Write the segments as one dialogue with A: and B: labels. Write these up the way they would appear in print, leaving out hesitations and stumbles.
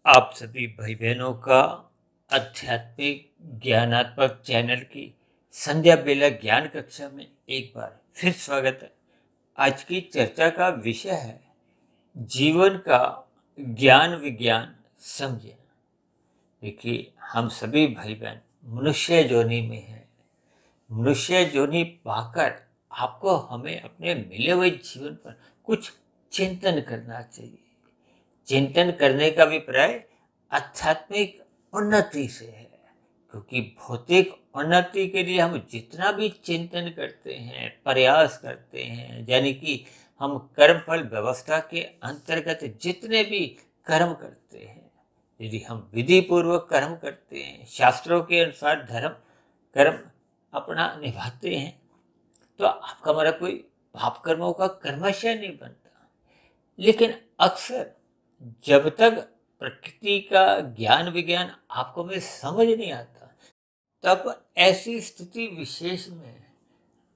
A: आप सभी भाई बहनों का आध्यात्मिक ज्ञानात्मक चैनल की संध्या बेला ज्ञान कक्षा में एक बार फिर स्वागत है। आज की चर्चा का विषय है जीवन का ज्ञान विज्ञान समझे। देखिए, हम सभी भाई बहन मनुष्य योनि में हैं। मनुष्य योनि पाकर आपको हमें अपने मिले हुए जीवन पर कुछ चिंतन करना चाहिए। चिंतन करने का अभिप्राय आध्यात्मिक उन्नति से है, क्योंकि भौतिक उन्नति के लिए हम जितना भी चिंतन करते हैं, प्रयास करते हैं, यानी कि हम कर्मफल व्यवस्था के अंतर्गत जितने भी कर्म करते हैं, यदि हम विधि पूर्वक कर्म करते हैं, शास्त्रों के अनुसार धर्म कर्म अपना निभाते हैं, तो आपका हमारा कोई पाप कर्मों का कर्मशय नहीं बनता। लेकिन अक्सर जब तक प्रकृति का ज्ञान विज्ञान आपको में समझ नहीं आता, तब ऐसी स्थिति विशेष में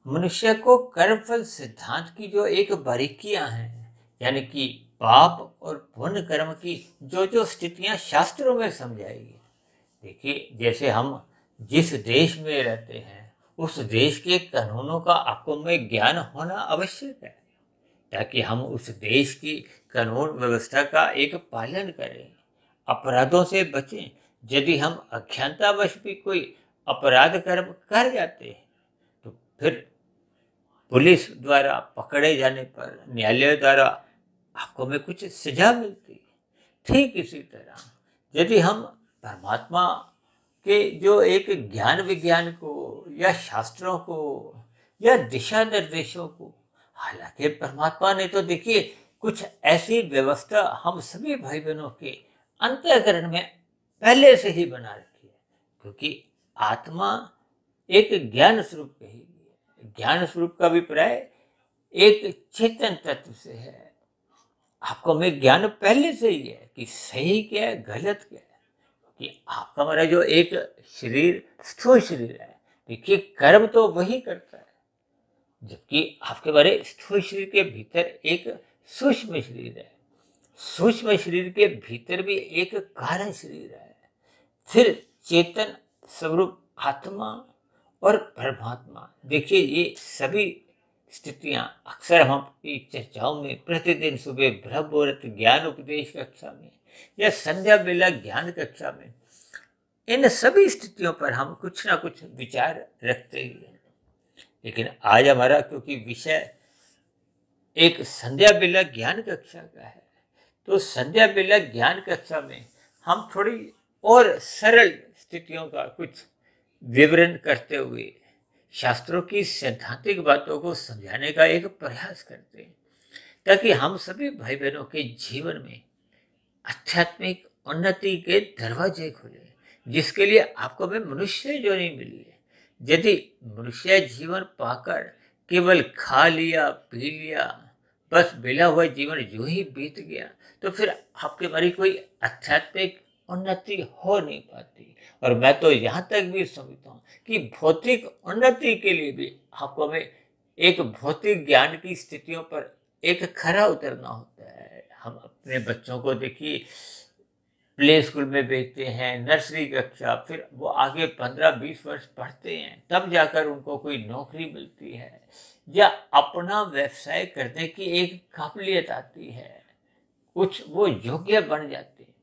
A: मनुष्य को कर्मफल सिद्धांत की जो एक बारीकियां हैं, यानी कि पाप और पुण्य कर्म की जो जो स्थितियां शास्त्रों में समझाएगी। देखिए, जैसे हम जिस देश में रहते हैं उस देश के कानूनों का आपको में ज्ञान होना आवश्यक है, ताकि हम उस देश की कानून व्यवस्था का एक पालन करें, अपराधों से बचें। यदि हम अज्ञानतावश भी कोई अपराध कर्म कर जाते हैं तो फिर पुलिस द्वारा पकड़े जाने पर न्यायालय द्वारा आपको में कुछ सजा मिलती है। ठीक इसी तरह यदि हम परमात्मा के जो एक ज्ञान विज्ञान को या शास्त्रों को या दिशा निर्देशों को, हालांकि परमात्मा ने तो देखिए कुछ ऐसी व्यवस्था हम सभी भाई बहनों के अंतःकरण में पहले से ही बना रखी है, क्योंकि आत्मा एक ज्ञान स्वरूप कही गई है। ज्ञान स्वरूप का अभिप्राय एक चेतन तत्व से है। आपको में ज्ञान पहले से ही है कि सही क्या है, गलत क्या है। कि आपका हमारा जो एक शरीर स्थूल शरीर है, देखिए कर्म तो वही करता है, जबकि आपके बारे स्थूल शरीर के भीतर एक सूक्ष्म शरीर है। सूक्ष्म शरीर के भीतर भी एक कारण शरीर है। फिर चेतन स्वरूप आत्मा और परमात्मा। देखिए, ये सभी स्थितियां अक्सर हम अपनी चर्चाओं में प्रतिदिन सुबह ब्रह्म मुहूर्त ज्ञान उपदेश कक्षा में या संध्या बेला ज्ञान कक्षा में, इन सभी स्थितियों पर हम कुछ ना कुछ विचार रखते ही हैं। लेकिन आज हमारा क्योंकि विषय एक संध्या बेला ज्ञान कक्षा का है, तो संध्या बेला ज्ञान कक्षा में हम थोड़ी और सरल स्थितियों का कुछ विवरण करते हुए शास्त्रों की सैद्धांतिक बातों को समझाने का एक प्रयास करते हैं, ताकि हम सभी भाई बहनों के जीवन में आध्यात्मिक उन्नति के दरवाजे खुले, जिसके लिए आपको में मनुष्य योनि मिली है। यदि मनुष्य जीवन पाकर केवल खा लिया पी लिया, बस मिला हुआ जीवन यूं ही बीत गया, तो फिर आपके हमारी कोई आध्यात्मिक उन्नति हो नहीं पाती। और मैं तो यहाँ तक भी समझता हूँ कि भौतिक उन्नति के लिए भी आपको में एक भौतिक ज्ञान की स्थितियों पर एक खरा उतरना होता है। हम अपने बच्चों को देखिए प्ले स्कूल में भेजते हैं, नर्सरी कक्षा, फिर वो आगे 15-20 वर्ष पढ़ते हैं, तब जाकर उनको कोई नौकरी मिलती है या अपना व्यवसाय करने की एक काबिलियत आती है, कुछ वो योग्य बन जाते हैं,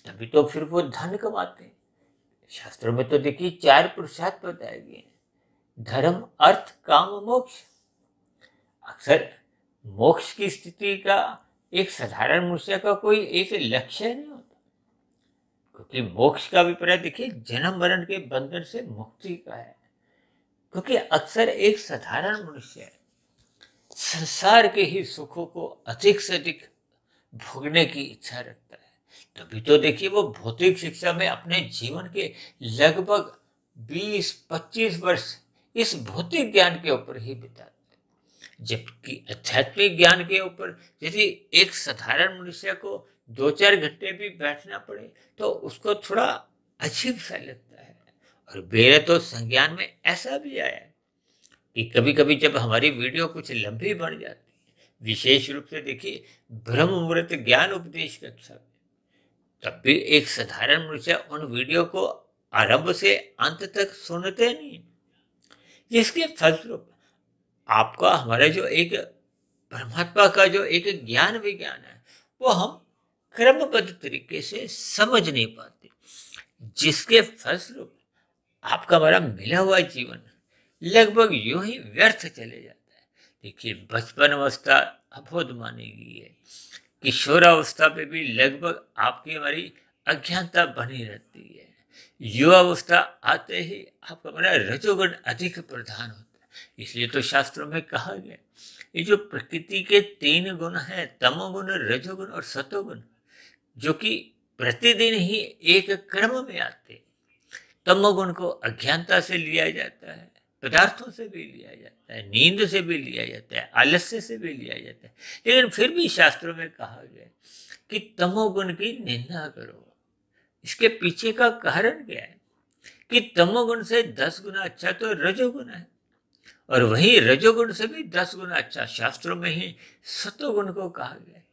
A: तभी तो फिर वो धन कमाते हैं। शास्त्रों में तो देखिए 4 पुरुषार्थ बताए गए हैं, धर्म अर्थ काम मोक्ष। अक्सर मोक्ष की स्थिति का एक साधारण मनुष्य का कोई एक लक्ष्य नहीं होता, क्योंकि मोक्ष का अभिप्राय देखिए जन्म मरण के बंधन से मुक्ति का है। क्योंकि अक्सर एक साधारण मनुष्य संसार के ही सुखों को अधिक से अधिक भोगने की इच्छा रखता है, तभी तो देखिए वो भौतिक शिक्षा में अपने जीवन के लगभग 20-25 वर्ष इस भौतिक ज्ञान के ऊपर ही बिताता है। जबकि आध्यात्मिक ज्ञान के ऊपर यदि एक साधारण मनुष्य को 2-4 घंटे भी बैठना पड़े तो उसको थोड़ा अजीब सा लगता है। और मेरे तो संज्ञान में ऐसा भी आया है कि कभी कभी जब हमारी वीडियो कुछ लंबी बन जाती है, विशेष रूप से देखिए ब्रह्म मुहूर्त ज्ञान उपदेश कक्षा में, तब भी एक साधारण मनुष्य उन वीडियो को आरंभ से अंत तक सुनते नहीं, जिसके फलस्वरूप आपका हमारा जो एक परमात्मा का जो एक ज्ञान विज्ञान है वो हम क्रमबद्ध तरीके से समझ नहीं पाते, जिसके फलस्वरूप आपका हमारा मिला हुआ जीवन लगभग यूं ही व्यर्थ चले जाता है। देखिए, बचपन अवस्था अबोध मानी गई है, किशोरावस्था पे भी लगभग आपकी हमारी अज्ञानता बनी रहती है, युवावस्था आते ही आपका हमारा रजोगुण अधिक प्रधान होता है। इसलिए तो शास्त्रों में कहा गया, ये जो प्रकृति के 3 गुण हैं, तमोगुण, रजोगुण और सतोगुण, जो कि प्रतिदिन ही एक क्रम में आते। तमोगुण को अज्ञानता से लिया जाता है, पदार्थों से भी लिया जाता है, नींद से भी लिया जाता है, आलस्य से भी लिया जाता है, लेकिन फिर भी शास्त्रों में कहा गया कि तमोगुण की निंदा करो। इसके पीछे का कारण क्या है कि तमोगुण से 10 गुना अच्छा तो रजोगुण है, और वही रजोगुण से भी 10 गुना अच्छा शास्त्रों में ही सतोगुण को कहा गया है।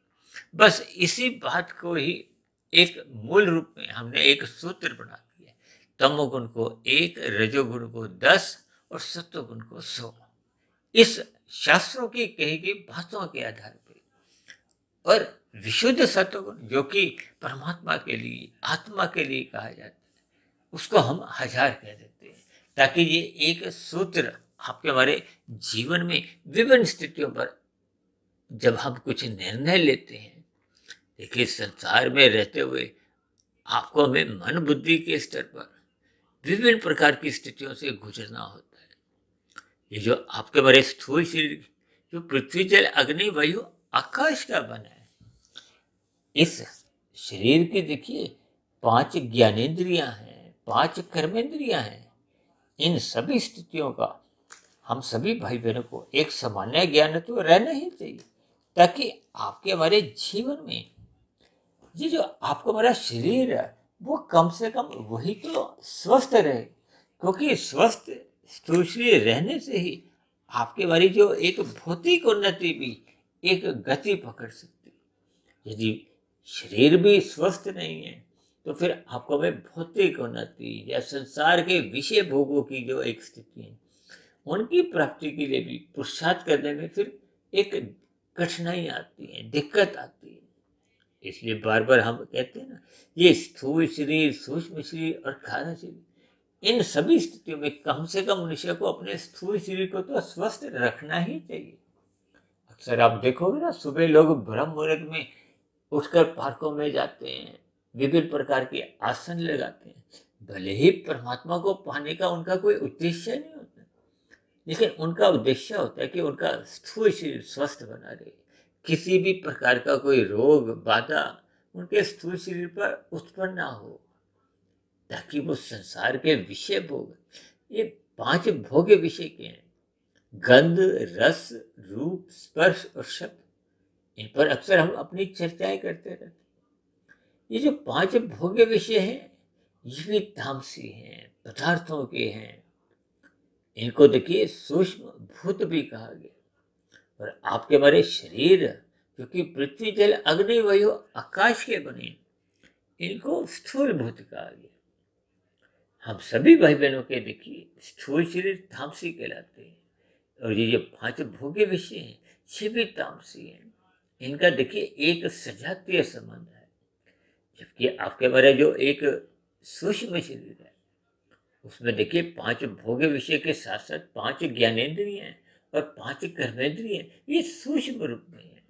A: बस इसी बात को ही एक मूल रूप में हमने एक सूत्र बना दिया, तमोगुण को 1, रजोगुण को 10 और सत्वगुण को 100। इस शास्त्रों की कही गई बातों के आधार पर, और विशुद्ध सत्वगुण जो कि परमात्मा के लिए, आत्मा के लिए कहा जाता है, उसको हम 1000 कह देते हैं, ताकि ये एक सूत्र आपके हमारे जीवन में विभिन्न स्थितियों पर जब हम कुछ निर्णय लेते हैं। देखिए, संसार में रहते हुए आपको हमें मन बुद्धि के स्तर पर विभिन्न प्रकार की स्थितियों से गुजरना होता है। ये जो आपके हमारे स्थूल शरीर, जो पृथ्वी जल अग्नि वायु आकाश का बना है, इस शरीर की देखिए 5 ज्ञानेंद्रियां हैं, 5 कर्मेंद्रियां हैं। इन सभी स्थितियों का हम सभी भाई बहनों को एक सामान्य ज्ञान तो रहना ही चाहिए, ताकि आपके हमारे जीवन में ये जो आपका हमारा शरीर है वो कम से कम वही तो स्वस्थ रहे, क्योंकि स्वस्थ स्थूल शरीर रहने से ही आपके हमारी जो एक भौतिक उन्नति भी एक गति पकड़ सकती है। यदि शरीर भी स्वस्थ नहीं है तो फिर आपको हमें भौतिक उन्नति या संसार के विषय भोगों की जो एक स्थिति है उनकी प्राप्ति के लिए भी पुरुषार्थ करने में फिर एक कठिनाई आती है, दिक्कत आती है। इसलिए बार बार हम कहते हैं ना, ये स्थूल शरीर, सूक्ष्म शरीर और कारण शरीर, इन सभी स्थितियों में कम से कम मनुष्य को अपने स्थूल शरीर को तो स्वस्थ रखना ही चाहिए। अक्सर आप देखोगे ना, सुबह लोग ब्रह्म मुहूर्त में उठकर पार्कों में जाते हैं, विभिन्न प्रकार के आसन लगाते हैं। भले ही परमात्मा को पाने का उनका कोई उद्देश्य नहीं होता, लेकिन उनका उद्देश्य होता है कि उनका स्थूल शरीर स्वस्थ बना रहे, किसी भी प्रकार का कोई रोग बाधा उनके स्थूल शरीर पर उत्पन्न ना हो, ताकि वो संसार के विषय भोग, ये 5 भोग्य विषय के हैं, गंध, रस, रूप, स्पर्श और शब्द, इन पर अक्सर हम अपनी चर्चाएं करते रहते हैं। ये जो 5 भोग्य विषय हैं ये भी तामसी हैं, पदार्थों के हैं। इनको देखिए सूक्ष्म भूत भी कहा गया, और आपके हमारे शरीर जो कि पृथ्वी जल अग्नि वायु आकाश के बने, इनको स्थूल भूत कहा गया। हम सभी भाई बहनों के देखिए स्थूल शरीर तामसी कहलाते हैं, और ये जो 5 भोग्य विषय हैं ये भी तामसी हैं। इनका देखिए एक सजातीय संबंध है, जबकि आपके हमारे जो एक सूक्ष्म शरीर है उसमें देखिए 5 भोग्य विषय के साथ साथ 5 ज्ञानेंद्रिय हैं और 5 कर्मेंद्रिय हैं, ये सूक्ष्म रूप में है।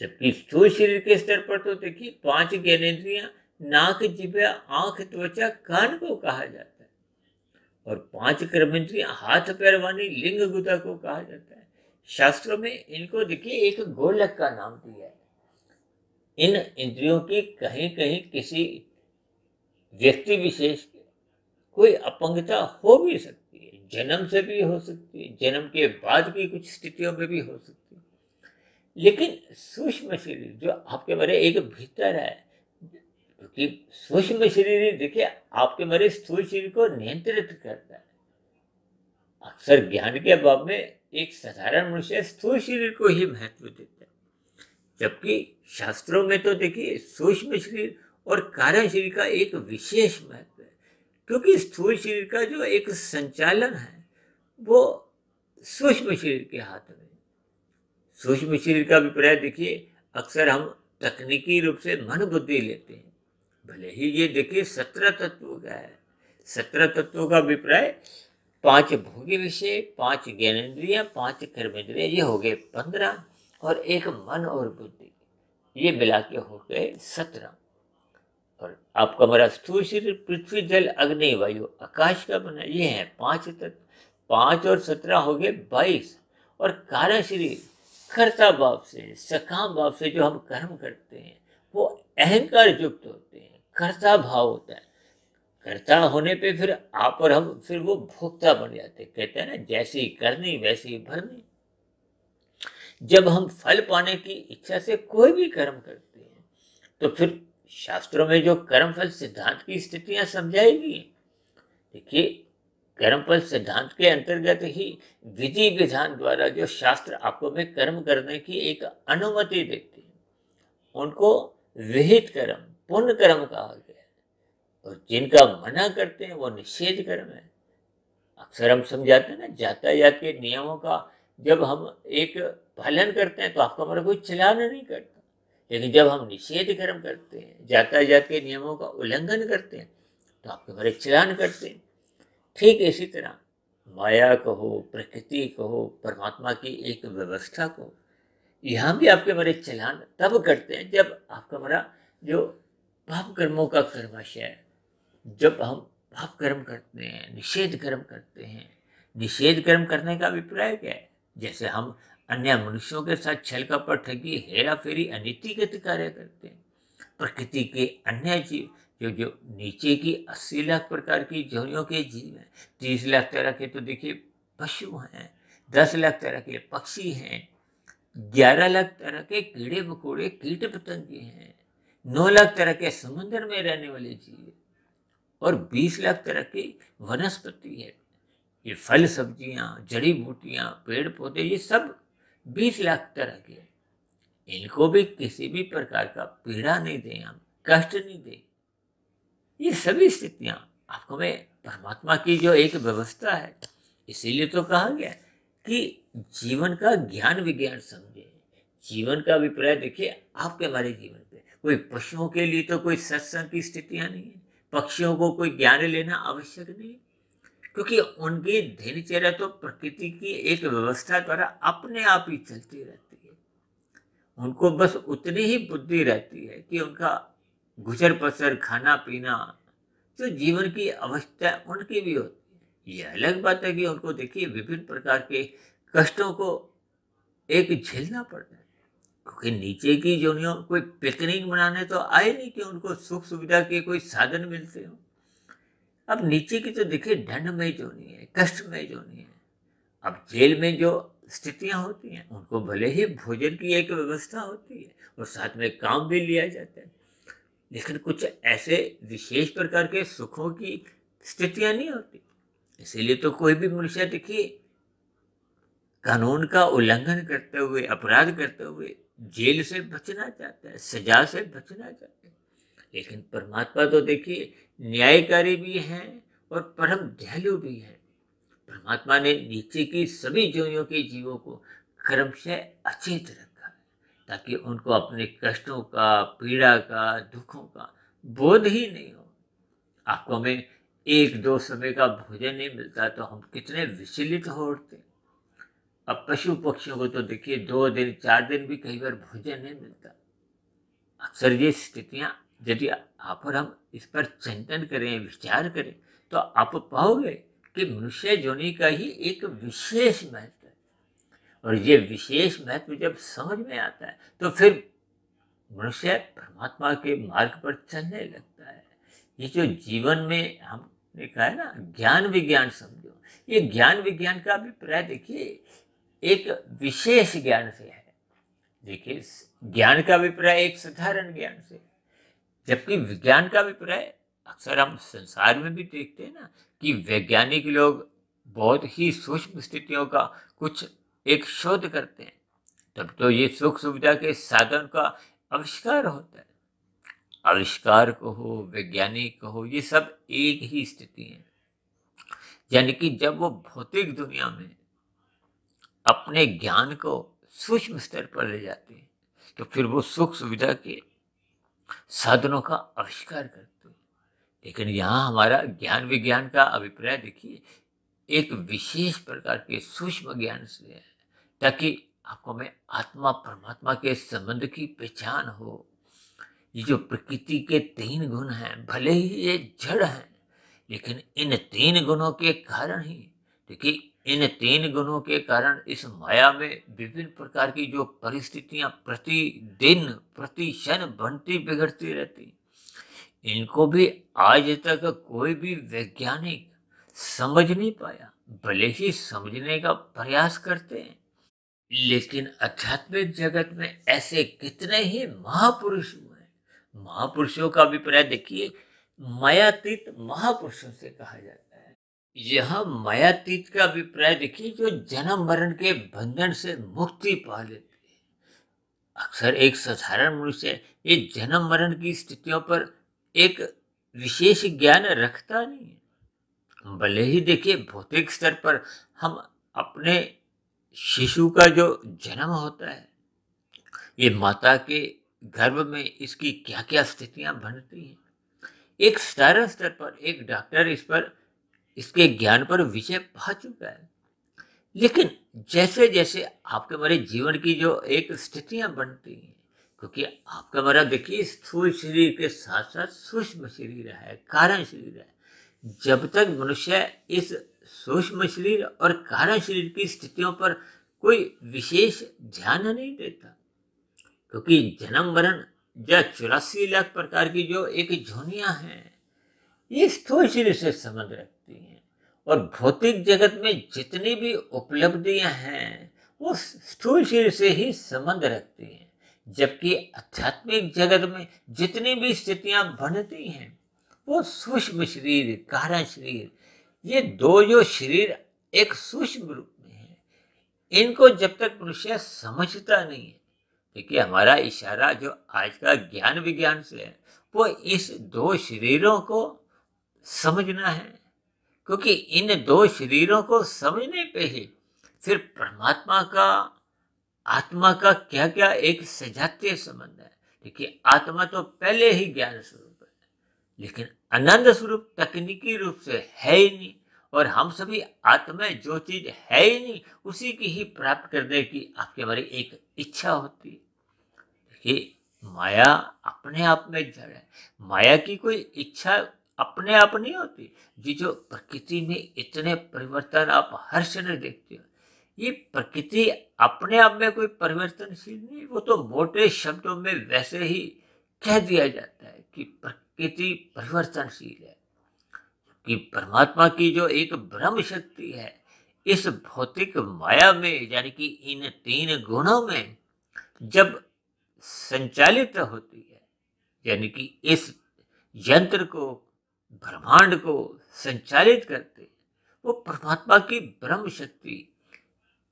A: जबकि स्थूल शरीर के स्तर पर तो देखिए 5 ज्ञानेंद्रियां नाक, जिह्वा, आंख, त्वचा, कान को कहा जाता है, और 5 कर्मेंद्रियां हाथ, पैर, वाणी, लिंग, गुदा को कहा जाता है। शास्त्रों में इनको देखिए एक गोलक का नाम दिया है। इन इंद्रियों की कहीं कहीं किसी व्यक्ति विशेष की कोई अपंगता हो भी सकती है, जन्म से भी हो सकती है, जन्म के बाद की कुछ स्थितियों में भी हो सकती है, लेकिन सूक्ष्म शरीर जो आपके मेरे एक भीतर है, क्योंकि सूक्ष्म शरीर देखिए आपके मेरे स्थूल शरीर को नियंत्रित करता है। अक्सर ज्ञान के अभाव में एक साधारण मनुष्य स्थूल शरीर को ही महत्व देता है, जबकि शास्त्रों में तो देखिए सूक्ष्म शरीर और कारण शरीर का एक विशेष महत्व है, क्योंकि स्थूल शरीर का जो एक संचालन है वो सूक्ष्म शरीर के हाथ में। सूक्ष्म शरीर का अभिप्राय देखिए, अक्सर हम तकनीकी रूप से मन बुद्धि लेते हैं। भले ही ये देखिए 17 तत्वों का है। 17 तत्वों का अभिप्राय 5 भोगी विषय, 5 ज्ञानेंद्रियां, 5 कर्मेंद्रियां, ये हो गए 15, और एक मन और बुद्धि, ये मिला के हो गए 17। और आपका हमारा स्थूल शरीर पृथ्वी, जल, अग्नि, वायु, आकाश का बना, ये है 5 तत्व। 5 और 17 हो गए 22। और कारण शरीर कर्ता भाव से, सकाम भाव से जो हम कर्म करते हैं वो अहंकार युक्त होते हैं, कर्ता भाव होता है। कर्ता होने पे फिर आप और हम फिर वो भोक्ता बन जाते हैं। कहते हैं ना, जैसी करनी वैसी भरनी। जब हम फल पाने की इच्छा से कोई भी कर्म करते हैं तो फिर शास्त्रों में जो कर्मफल सिद्धांत की स्थितियां समझाएगी। देखिए, कर्मफल सिद्धांत के अंतर्गत ही विधि विधान द्वारा जो शास्त्र आपको में कर्म करने की एक अनुमति देते हैं, उनको विहित कर्म, पुण्य कर्म कहा गया है। और जिनका मना करते हैं वो निषेध कर्म है। अक्सर हम समझाते हैं ना, यातायात के नियमों का जब हम एक पालन करते हैं तो आपका हमारा कोई चलान नहीं करता, लेकिन जब हम निषेध कर्म करते हैं, यातायात के नियमों का उल्लंघन करते हैं, तो आपके हमारे चलान करते हैं। ठीक इसी तरह माया कहो, प्रकृति कहो, परमात्मा की एक व्यवस्था को, यहाँ भी आपके हमारे चलान तब करते हैं जब आपका हमारा जो पाप कर्मों का कर्माशय है, जब हम पाप कर्म करते हैं, निषेध कर्म करते हैं। निषेध कर्म करने का अभिप्राय क्या है? जैसे हम अन्य मनुष्यों के साथ छल कपट, ठगी, हेरा फेरी, अनीतिगत कार्य करते हैं। प्रकृति के अन्य जीव जो नीचे की 80 लाख प्रकार की जोनियों के जीव हैं, 30 लाख तरह के तो देखिए पशु हैं, 10 लाख तरह के पक्षी हैं, 11 लाख तरह के कीड़े मकोड़े, कीट पतंगे हैं, 9 लाख तरह के समुद्र में रहने वाले जीव, और 20 लाख तरह की वनस्पति है। ये फल, सब्जियां, जड़ी बूटियां, पेड़ पौधे, ये सब 20 लाख तरह के। इनको भी किसी भी प्रकार का पीड़ा नहीं दें, हम कष्ट नहीं दें। ये सभी स्थितियां आपको में परमात्मा की जो एक व्यवस्था है। इसीलिए तो कहा गया कि जीवन का ज्ञान विज्ञान समझे। जीवन का अभिप्राय देखिए, आपके हमारे जीवन पे कोई पशुओं के लिए तो कोई सत्संग की स्थितियां नहीं है, पक्षियों को कोई ज्ञान लेना आवश्यक नहीं, क्योंकि उनकी दिनचर्या तो प्रकृति की एक व्यवस्था द्वारा अपने आप ही चलती रहती है। उनको बस उतनी ही बुद्धि रहती है कि उनका गुजर बसर, खाना पीना, जो जीवन की अवस्था उनकी भी होती है। ये अलग बात है कि उनको देखिए विभिन्न प्रकार के कष्टों को एक झेलना पड़ता है, क्योंकि नीचे की जोनियों कोई पिकनिक मनाने तो आए नहीं कि उनको सुख सुविधा के कोई साधन मिलते हो। अब नीचे की तो देखिए दंडमय जोनी है, कष्टमय जोनी है। अब जेल में जो स्थितियां होती हैं, उनको भले ही भोजन की एक व्यवस्था होती है और साथ में काम भी लिया जाता है, लेकिन कुछ ऐसे विशेष प्रकार के सुखों की स्थितियां नहीं होती। इसीलिए तो कोई भी मनुष्य देखिए कानून का उल्लंघन करते हुए, अपराध करते हुए जेल से बचना चाहता है, सजा से बचना चाहता है। लेकिन परमात्मा तो देखिए न्यायकारी भी हैं और परम दयालु भी हैं। परमात्मा ने नीचे की सभी जोनियों के जीवों को क्रमशः अचेत रखा है, ताकि उनको अपने कष्टों का, पीड़ा का, दुखों का बोध ही नहीं हो। आपको हमें 1-2 समय का भोजन नहीं मिलता तो हम कितने विचलित हो उठते। अब पशु पक्षियों को तो देखिए 2 दिन 4 दिन भी कई बार भोजन नहीं मिलता। अक्सर ये स्थितियां यदि आप और हम इस पर चिंतन करें, विचार करें, तो आप पाओगे कि मनुष्य जोनि का ही एक विशेष महत्व है। और ये विशेष महत्व जब समझ में आता है तो फिर मनुष्य परमात्मा के मार्ग पर चलने लगता है। ये जो जीवन में हमने कहा है ना, ज्ञान विज्ञान समझो, ये ज्ञान विज्ञान का अभिप्राय देखिए एक विशेष ज्ञान से है। देखिए, ज्ञान का अभिप्राय एक साधारण ज्ञान से, जबकि विज्ञान का अभिप्राय अक्सर हम संसार में भी देखते हैं ना कि वैज्ञानिक लोग बहुत ही सूक्ष्म स्थितियों का कुछ एक शोध करते हैं, तब तो ये सुख सुविधा के साधन का आविष्कार होता है। आविष्कार कहो, वैज्ञानिक कहो, ये सब एक ही स्थिति है। यानी कि जब वो भौतिक दुनिया में अपने ज्ञान को सूक्ष्म स्तर पर ले जाते हैं तो फिर वो सुख सुविधा के साधनों का आविष्कार करते हैं। लेकिन यहाँ हमारा ज्ञान विज्ञान का अभिप्राय देखिए एक विशेष प्रकार के सूक्ष्म ज्ञान से है, ताकि आपको में आत्मा परमात्मा के संबंध की पहचान हो। ये जो प्रकृति के 3 गुण हैं, भले ही ये जड़ हैं, लेकिन इन 3 गुणों के कारण ही, देखिए इन 3 गुणों के कारण इस माया में विभिन्न प्रकार की जो परिस्थितियां प्रतिदिन प्रति क्षण बनती बिगड़ती रहती, इनको भी आज तक कोई भी वैज्ञानिक समझ नहीं पाया, भले ही समझने का प्रयास करते हैं। लेकिन आध्यात्मिक जगत में ऐसे कितने ही महापुरुष हुए हैं। महापुरुषों का अभिप्राय देखिए मायातीत महापुरुषों से कहा जाता है। यह मायातीत का अभिप्राय देखिए जो जन्म मरण के बंधन से मुक्ति पा लेते हैं। अक्सर एक साधारण मनुष्य ये जन्म मरण की स्थितियों पर एक विशेष ज्ञान रखता नहीं है। भले ही देखिए भौतिक स्तर पर हम अपने शिशु का जो जन्म होता है, ये माता के गर्भ में इसकी क्या क्या स्थितियां बनती हैं, एक साधारण स्तर पर एक डॉक्टर इसके ज्ञान पर विजय पा चुका है। लेकिन जैसे जैसे आपके हमारे जीवन की जो एक स्थितियां बनती हैं, क्योंकि आपका हमारा देखिए स्थूल शरीर के साथ साथ सूक्ष्म शरीर है, कारण शरीर है। जब तक मनुष्य इस सूक्ष्म शरीर और कारण शरीर की स्थितियों पर कोई विशेष ध्यान नहीं देता, क्योंकि जन्म मरण या 84 लाख प्रकार की जो एक जोनियां हैं, ये स्थूल शरीर से संबंध रखती हैं। और भौतिक जगत में जितनी भी उपलब्धियां हैं वो स्थूल शरीर से ही संबंध रखती हैं, जबकि आध्यात्मिक जगत में जितनी भी स्थितियां बनती हैं वो सूक्ष्म शरीर कारण शरीर, ये 2 जो शरीर एक सूक्ष्म रूप में है, इनको जब तक मनुष्य समझता नहीं है, देखिए हमारा इशारा जो आज का ज्ञान विज्ञान से है वो इस 2 शरीरों को समझना है, क्योंकि इन 2 शरीरों को समझने पे ही फिर परमात्मा का आत्मा का क्या क्या एक सजातीय संबंध है। देखिए आत्मा तो पहले ही ज्ञान स्वरूप है, लेकिन आनंद स्वरूप तकनीकी रूप से है ही नहीं। और हम सभी आत्मा जो चीज है ही नहीं उसी की ही प्राप्त करने की आपकी हमारी एक इच्छा होती है। देखिए माया अपने आप में जड़ है, माया की कोई इच्छा अपने आप नहीं होती। ये जो प्रकृति में इतने परिवर्तन आप हर समय देखते हो, ये प्रकृति अपने आप में कोई परिवर्तनशील नहीं, वो तो मोटे शब्दों में वैसे ही कह दिया जाता है कि प्रकृति परिवर्तनशील है। कि परमात्मा की जो एक ब्रह्म शक्ति है इस भौतिक माया में, यानी कि इन 3 गुणों में जब संचालित होती है, यानी कि इस यंत्र को ब्रह्मांड को संचालित करते, वो परमात्मा की ब्रह्म शक्ति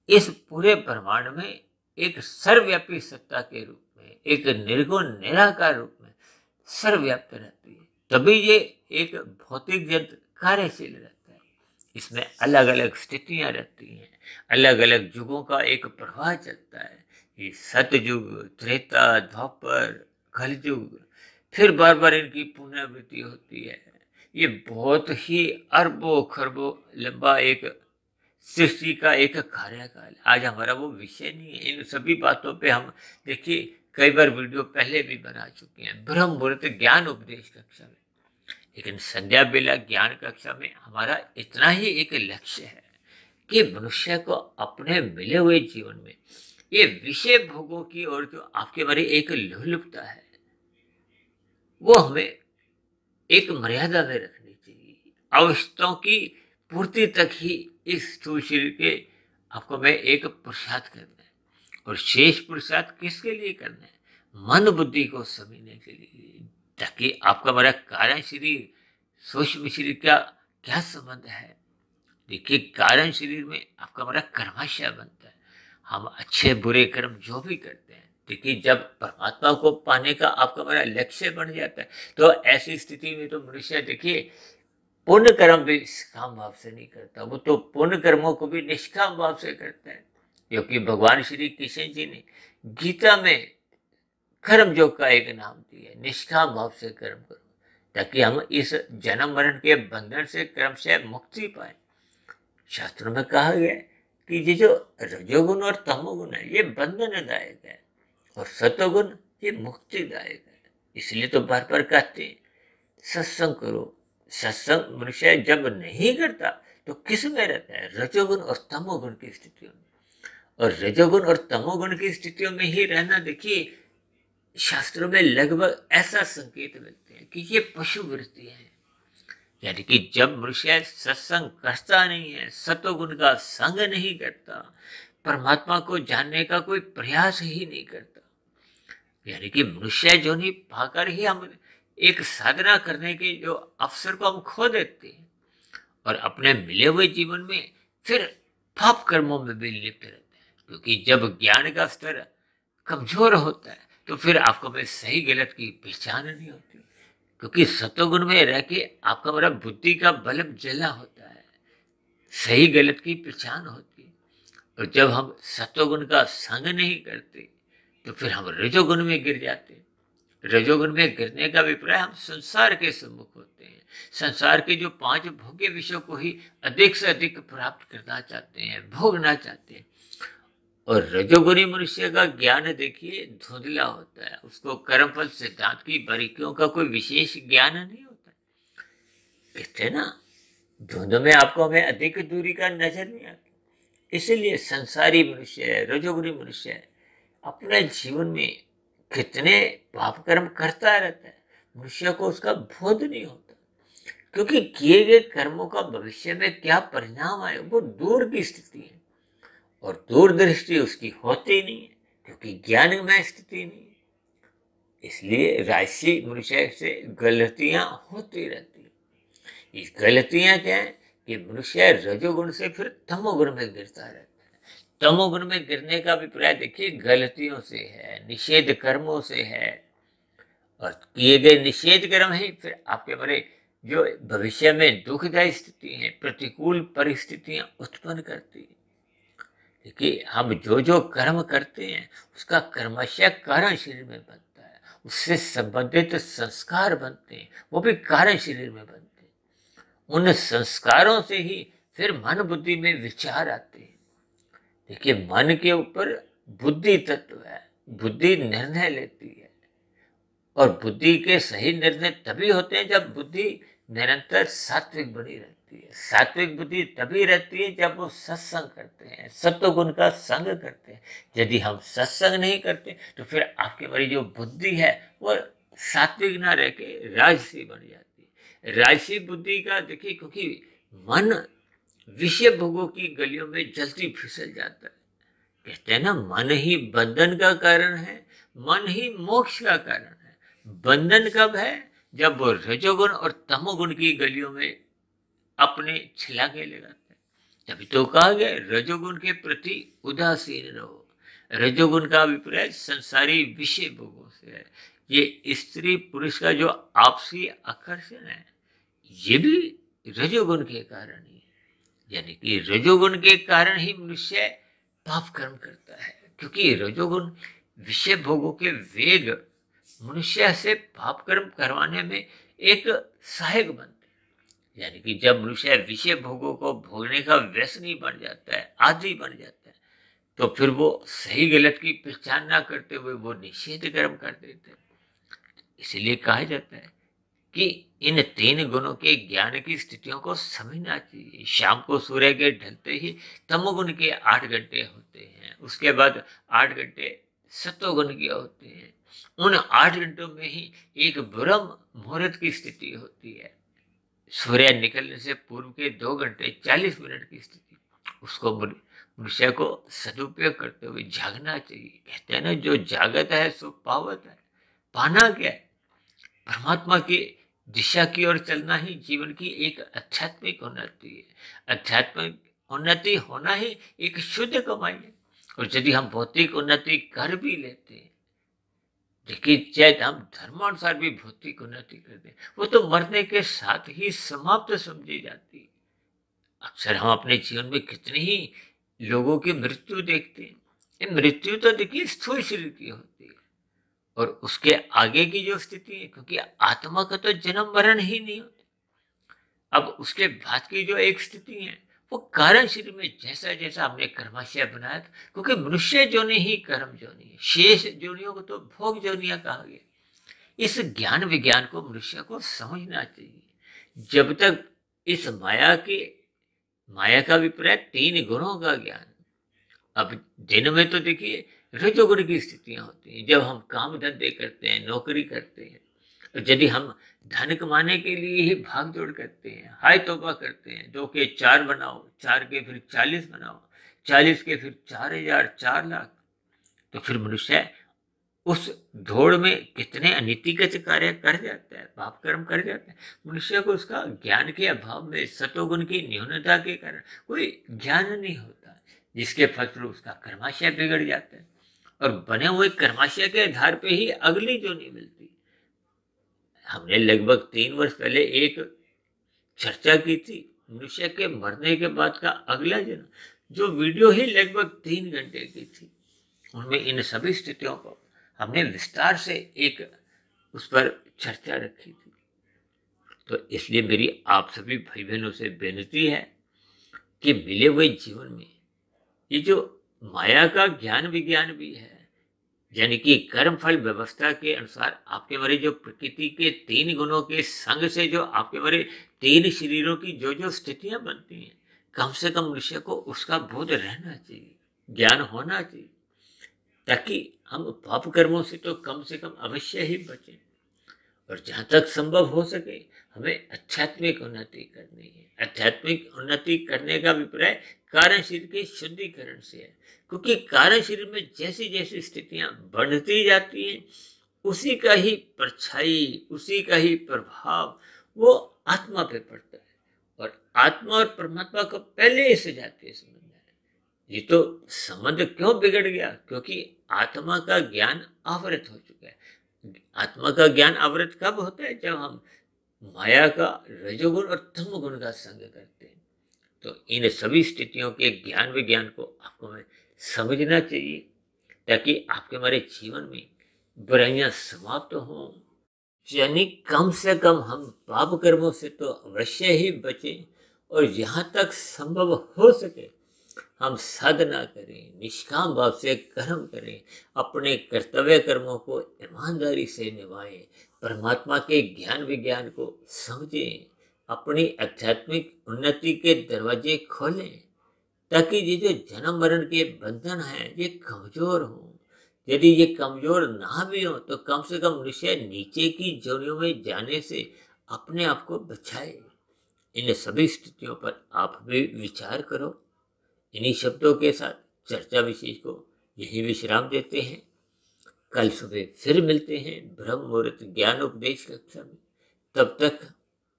A: इस पूरे ब्रह्मांड में एक सर्वव्यापी सत्ता के रूप में, एक निर्गुण निराकार रूप में सर्वव्याप्त रहती है। तभी ये एक भौतिक यंत्र कार्यशील रहता है। इसमें अलग अलग स्थितियां रहती हैं, अलग अलग युगों का एक प्रवाह चलता है। ये सतयुग, त्रेता, द्वापर, कलयुग, फिर बार बार इनकी पुनरावृत्ति होती है। ये बहुत ही अरबों खरबों लंबा एक सृष्टि का एक कार्यकाल। आज हमारा वो विषय नहीं है, इन सभी बातों पे हम देखिए कई बार वीडियो पहले भी बना चुके हैं ब्रह्म मुहूर्त ज्ञान उपदेश कक्षा में। लेकिन संध्या बेला ज्ञान कक्षा में हमारा इतना ही एक लक्ष्य है कि मनुष्य को अपने मिले हुए जीवन में ये विषय भोगों की ओर जो आपके बारे एक लोलुपता है वो हमें एक मर्यादा में रखनी चाहिए। आवश्यकताओं की पूर्ति तक ही इस स्थूल शरीर के आपको में एक पुरुषार्थ करना है। और शेष पुरुषार्थ किसके लिए करना है? मन बुद्धि को समझने के लिए, ताकि आपका हमारा कारण शरीर सूक्ष्म शरीर का क्या संबंध है। देखिए कारण शरीर में आपका हमारा कर्माशय बनता है। हम अच्छे बुरे कर्म जो भी करते हैं, देखिए, जब परमात्मा को पाने का आपका मेरा लक्ष्य बन जाता है, तो ऐसी स्थिति में तो मनुष्य देखिए पुण्य कर्म भी निष्काम भाव से नहीं करता, वो तो पुण्य कर्मों को भी निष्काम भाव से करता है। क्योंकि भगवान श्री कृष्ण जी ने गीता में कर्म योग का एक नाम दिया है, निष्काम भाव से कर्म करो, ताकि हम इस जन्म मरण के बंधन से कर्म से मुक्ति पाए। शास्त्रों में कहा गया है कि ये जो रजोगुण और तमोगुण है ये बंधनदायक है, और सतोगुण ये मुक्तिदायक है। इसलिए तो बार बार कहते हैं सत्संग करो। सत्संग मनुष्य जब नहीं करता तो किस में रहता है? रजोगुण और तमोगुण की स्थितियों में। और रजोगुण और तमोगुण की स्थितियों में ही रहना देखिए शास्त्रों में लगभग ऐसा संकेत मिलते हैं कि ये पशु वृत्ति है। यानी कि जब मनुष्य सत्संग करता नहीं है, सतोगुण का संग नहीं करता, परमात्मा को जानने का कोई प्रयास ही नहीं करता, यानी कि मनुष्य जो नहीं पाकर ही हम एक साधना करने के जो अवसर को हम खो देते हैं, और अपने मिले हुए जीवन में फिर पाप कर्मों में भी लिप्त रहते हैं। क्योंकि जब ज्ञान का स्तर कमजोर होता है तो फिर आपको में सही गलत की पहचान नहीं होती, क्योंकि सतोगुण में रह के आपका मेरा बुद्धि का बल्ब जला होता है, सही गलत की पहचान होती है। और जब हम सतोगुण का संग नहीं करते तो फिर हम रजोगुण में गिर जाते हैं। रजोगुण में गिरने का अभिप्राय हम संसार के सम्मुख होते हैं, संसार के जो 5 भोग्य विषयों को ही अधिक से अधिक प्राप्त करना चाहते हैं, भोगना चाहते हैं। और रजोगुणी मनुष्य का ज्ञान देखिए धुंधला होता है, उसको कर्मफल सिद्धांत की बारीकियों का कोई विशेष ज्ञान नहीं होता। कहते ना, धुंध में आपको हमें अधिक दूरी का नजर नहीं आता। इसीलिए संसारी मनुष्य है, रजोगुणी मनुष्य है, अपने जीवन में कितने पाप कर्म करता रहता है, मनुष्य को उसका बोध नहीं होता। क्योंकि किए गए कर्मों का भविष्य में क्या परिणाम आए वो दूर की स्थिति है, और दूरदृष्टि उसकी होती नहीं है, क्योंकि ज्ञान में स्थिति नहीं है। इसलिए राशि मनुष्य से गलतियां होती रहती है। ये गलतियां क्या है कि मनुष्य रजोगुण से फिर तमोगुण में गिरता रहता है। तमोगुण में गिरने का अभिप्राय देखिए गलतियों से है, निषेध कर्मों से है, और किए गए निषेध कर्म ही फिर आपके बड़े जो भविष्य में दुखदायी स्थिति है, प्रतिकूल परिस्थितियां उत्पन्न करती है। देखिए, हम जो जो कर्म करते हैं उसका कर्मशय कारण शरीर में बनता है, उससे संबंधित संस्कार बनते हैं, वो भी कारण शरीर में बनते हैं। उन संस्कारों से ही फिर मन बुद्धि में विचार आते हैं। देखिए, मन के ऊपर बुद्धि तत्व है, बुद्धि निर्णय लेती है, और बुद्धि के सही निर्णय तभी होते हैं जब बुद्धि निरंतर सात्विक बनी रहती है। सात्विक बुद्धि तभी रहती है जब वो सत्संग करते हैं, सत्वगुण का संग करते हैं। यदि हम सत्संग नहीं करते तो फिर आपके बड़ी जो बुद्धि है वो सात्विक ना रह के राजसी बन जाती है। राजसी बुद्धि का देखिए, क्योंकि मन विषय भोगों की गलियों में जल्दी फिसल जाता है। कहते हैं ना, मन ही बंधन का कारण है, मन ही मोक्ष का कारण है। बंधन कब है? जब वो रजोगुण और तमोगुण की गलियों में अपने छलांगे लगाते हैं। तभी तो कहा गया रजोगुण के प्रति उदासीन रहो। रजोगुण का अभिप्राय संसारी विषय भोगों से है। ये स्त्री पुरुष का जो आपसी आकर्षण है ये भी रजोगुण के कारण ही है। यानी कि रजोगुण के कारण ही मनुष्य पाप कर्म करता है, क्योंकि रजोगुण विषय भोगों के वेग मनुष्य से पाप कर्म करवाने में एक सहायक बनते हैं। यानी कि जब मनुष्य विषय भोगों को भोगने का व्यसनी बन जाता है, आदी बन जाता है, तो फिर वो सही गलत की पहचान ना करते हुए वो निषेध कर्म कर देते हैं। इसीलिए कहा जाता है कि इन 3 गुणों के ज्ञान की स्थितियों को समझना चाहिए। शाम को सूर्य के ढलते ही तमोगुण के 8 घंटे होते हैं, उसके बाद 8 घंटे सत्वगुण के होते हैं। उन 8 घंटों में ही एक ब्रह्म मुहूर्त की स्थिति होती है, सूर्य निकलने से पूर्व के 2 घंटे 40 मिनट की स्थिति। उसको मनुष्य को सदुपयोग करते हुए जागना चाहिए। कहते हैं ना, जो जागत है सो पावत है। पाना क्या है? परमात्मा की दिशा की ओर चलना ही जीवन की एक आध्यात्मिक उन्नति है। आध्यात्मिक उन्नति होना ही एक शुद्ध कमाई है। और यदि हम भौतिक उन्नति कर भी लेते हैं देखिए, चाहे हम धर्मानुसार भी भौतिक उन्नति करते हैं, वो तो मरने के साथ ही समाप्त समझी जाती है। अक्सर हम अपने जीवन में कितने ही लोगों की मृत्यु देखते हैं। ये मृत्यु तो देखिए स्थूल शरीर की होती है, और उसके आगे की जो स्थिति है, क्योंकि आत्मा का तो जन्म मरण ही नहीं होता। अब उसके बाद की जो एक स्थिति है, वो कारण शरीर में जैसा जैसा हमने कर्माशय बनाया था, क्योंकि मनुष्य जोनि ही कर्म जोनि है, शेष जोनियों को तो भोग जोनिया कहा गया। इस ज्ञान विज्ञान को मनुष्य को समझना चाहिए। जब तक इस माया का विपर्य 3 गुणों का ज्ञान। अब दिन में तो देखिए रजोगुण की स्थितियां होती हैं, जब हम काम धंधे करते हैं, नौकरी करते हैं, और यदि हम धन कमाने के लिए ही भाग दौड़ करते हैं, हाय तौबा करते हैं, 2 के 4 बनाओ, 4 के फिर 40 बनाओ, 40 के फिर 4,000, 4 लाख, तो फिर मनुष्य उस दौड़ में कितने अनीतिगत कार्य कर जाता है, पाप कर्म कर जाता है। मनुष्य को उसका ज्ञान के अभाव में, सतोगुण की न्यूनता के कारण कोई ज्ञान नहीं होता, जिसके फलस्वरूप उसका कर्माशय बिगड़ जाता है, और बने हुए कर्माशय के आधार पे ही अगली जोनी मिलती। हमने लगभग 3 वर्ष पहले एक चर्चा की थी मनुष्य के मरने के बाद का अगला जन्म, जो वीडियो ही लगभग 3 घंटे की थी। उनमें इन सभी स्थितियों को हमने विस्तार से एक उस पर चर्चा रखी थी। तो इसलिए मेरी आप सभी भाई बहनों से बेनती है कि मिले हुए जीवन में ये जो माया का ज्ञान विज्ञान भी है, यानी कि कर्म फल व्यवस्था के अनुसार आपके मेरे जो प्रकृति के 3 गुणों के संग से जो आपके मेरे 3 शरीरों की जो जो स्थितियां बनती हैं, कम से कम मनुष्य को उसका बोध रहना चाहिए, ज्ञान होना चाहिए, ताकि हम पाप कर्मों से कम अवश्य ही बचें। और जहाँ तक संभव हो सके हमें आध्यात्मिक उन्नति करनी है। आध्यात्मिक उन्नति करने का अभिप्राय कारण शरीर के शुद्धिकरण से है, क्योंकि कारण शरीर में जैसी जैसी स्थितियां बढ़ती जाती हैं, उसी का ही परछाई, उसी का ही प्रभाव वो आत्मा पे पड़ता है, और आत्मा और परमात्मा को पहले से जातीय संबंध है। ये तो संबंध क्यों बिगड़ गया? क्योंकि आत्मा का ज्ञान आवृत हो चुका है। आत्मा का ज्ञान आवृत कब होता है? जब हम माया का रजोगुण और तमोगुण का संग करते हैं। तो इन सभी स्थितियों के ज्ञान विज्ञान को आपको हमें समझना चाहिए, ताकि आपके हमारे जीवन में बुराइयां समाप्त हों, यानी कम से कम हम पाप कर्मों से तो अवश्य ही बचें, और यहाँ तक संभव हो सके हम साधना करें, निष्काम भाव से कर्म करें, अपने कर्तव्य कर्मों को ईमानदारी से निभाएं, परमात्मा के ज्ञान विज्ञान को समझें, अपनी आध्यात्मिक उन्नति के दरवाजे खोलें, ताकि ये जो जन्म मरण के बंधन हैं ये कमजोर हों। यदि ये कमजोर ना भी हो तो कम से कम मनुष्य नीचे की जोनियों में जाने से अपने आप को बचाए। इन सभी स्थितियों पर आप भी विचार करो। इन्हीं शब्दों के साथ चर्चा विशेष को यही विश्राम देते हैं। कल सुबह फिर मिलते हैं ब्रह्म मुहूर्त ज्ञान उपदेश कक्षा में। तब तक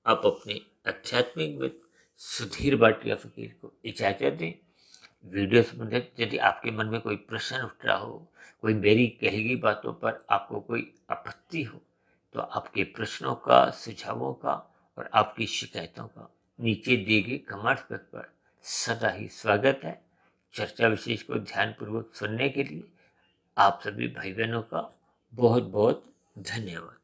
A: आप अपने आध्यात्मिक मित्र सुधीर भाटिया फकीर को इजाजत दें। वीडियो संबंधित यदि आपके मन में कोई प्रश्न उठ रहा हो, कोई मेरी कही गई बातों पर आपको कोई आपत्ति हो, तो आपके प्रश्नों का, सुझावों का और आपकी शिकायतों का नीचे दिए गए कमेंट्स पर सदा ही स्वागत है। चर्चा विशेष को ध्यानपूर्वक सुनने के लिए आप सभी भाई बहनों का बहुत बहुत धन्यवाद।